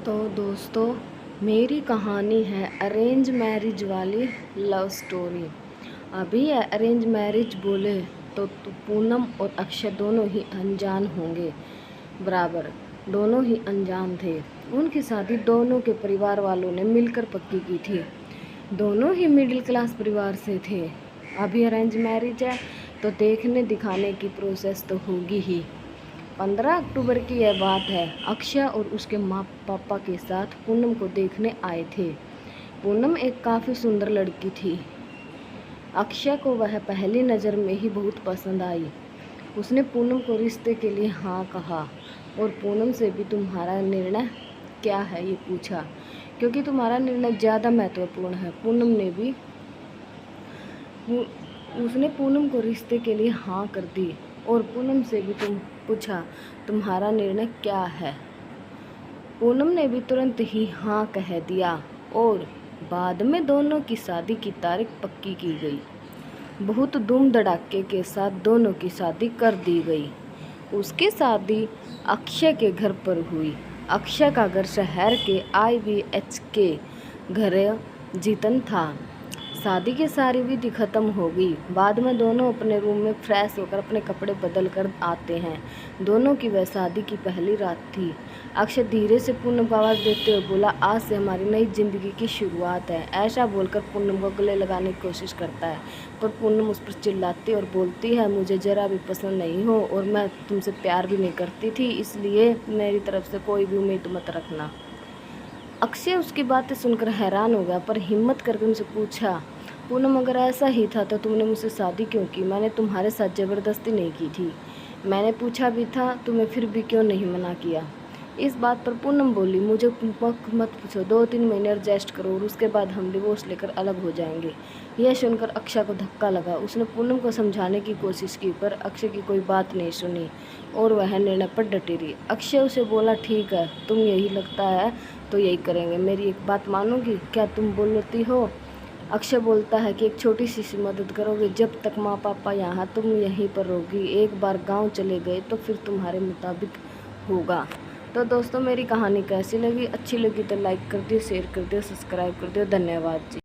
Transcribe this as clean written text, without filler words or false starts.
तो दोस्तों, मेरी कहानी है अरेंज मैरिज वाली लव स्टोरी। अभी अरेंज मैरिज बोले तो पूनम और अक्षय दोनों ही अनजान होंगे बराबर। दोनों ही अनजान थे। उनकी शादी दोनों के परिवार वालों ने मिलकर पक्की की थी। दोनों ही मिडिल क्लास परिवार से थे। अभी अरेंज मैरिज है तो देखने दिखाने की प्रोसेस तो होगी ही। 15 अक्टूबर की यह बात है। अक्षय और उसके माँ पापा के साथ पूनम को देखने आए थे। पूनम एक काफ़ी सुंदर लड़की थी। अक्षय को वह पहली नज़र में ही बहुत पसंद आई। उसने पूनम को रिश्ते के लिए हाँ कहा और पूनम से भी तुम्हारा निर्णय क्या है ये पूछा, क्योंकि तुम्हारा निर्णय ज़्यादा महत्वपूर्ण है। उसने पूनम को रिश्ते के लिए हाँ कर दी और पूनम से भी पूछा तुम्हारा निर्णय क्या है। पूनम ने भी तुरंत ही हाँ कह दिया और बाद में दोनों की शादी की तारीख पक्की की गई। बहुत धूम धड़ाके के साथ दोनों की शादी कर दी गई। उसकी शादी अक्षय के घर पर हुई। अक्षय का घर शहर के IVH के घर जीतन था। शादी की सारी विधि खत्म हो गई। बाद में दोनों अपने रूम में फ्रेश होकर अपने कपड़े बदल कर आते हैं। दोनों की वह शादी की पहली रात थी। अक्षय धीरे से पूनम को आवाज़ देते हुए बोला, आज से हमारी नई जिंदगी की शुरुआत है। ऐसा बोलकर पूनम को गले लगाने की कोशिश करता है, पर पूनम उस पर चिल्लाती और बोलती है, मुझे ज़रा भी पसंद नहीं हो और मैं तुमसे प्यार भी नहीं करती थी, इसलिए मेरी तरफ से कोई भी उम्मीद मत रखना। अक्षय उसकी बातें सुनकर हैरान हो गया, पर हिम्मत करके उनसे पूछा, पूनम अगर ऐसा ही था तो तुमने मुझसे शादी क्यों की? मैंने तुम्हारे साथ ज़बरदस्ती नहीं की थी। मैंने पूछा भी था तुम्हें, फिर भी क्यों नहीं मना किया? इस बात पर पूनम बोली, मुझे मत पूछो, 2-3 महीने एडजस्ट करो और उसके बाद हम डिवोर्स लेकर अलग हो जाएंगे। यह सुनकर अक्षय को धक्का लगा। उसने पूनम को समझाने की कोशिश की, पर अक्षय की कोई बात नहीं सुनी और वह निर्णय पर डटी रही। अक्षय उसे बोला, ठीक है, तुम यही लगता है तो यही करेंगे। मेरी एक बात मानोगी? क्या तुम बोलती हो? अक्षय बोलता है कि एक छोटी सी मदद करोगे? जब तक माँ पापा यहाँ तुम यहीं पर रहोगी। एक बार गांव चले गए तो फिर तुम्हारे मुताबिक होगा। तो दोस्तों, मेरी कहानी कैसी लगी? अच्छी लगी तो लाइक कर दियो, शेयर कर दियो, सब्सक्राइब कर दियो। धन्यवाद जी।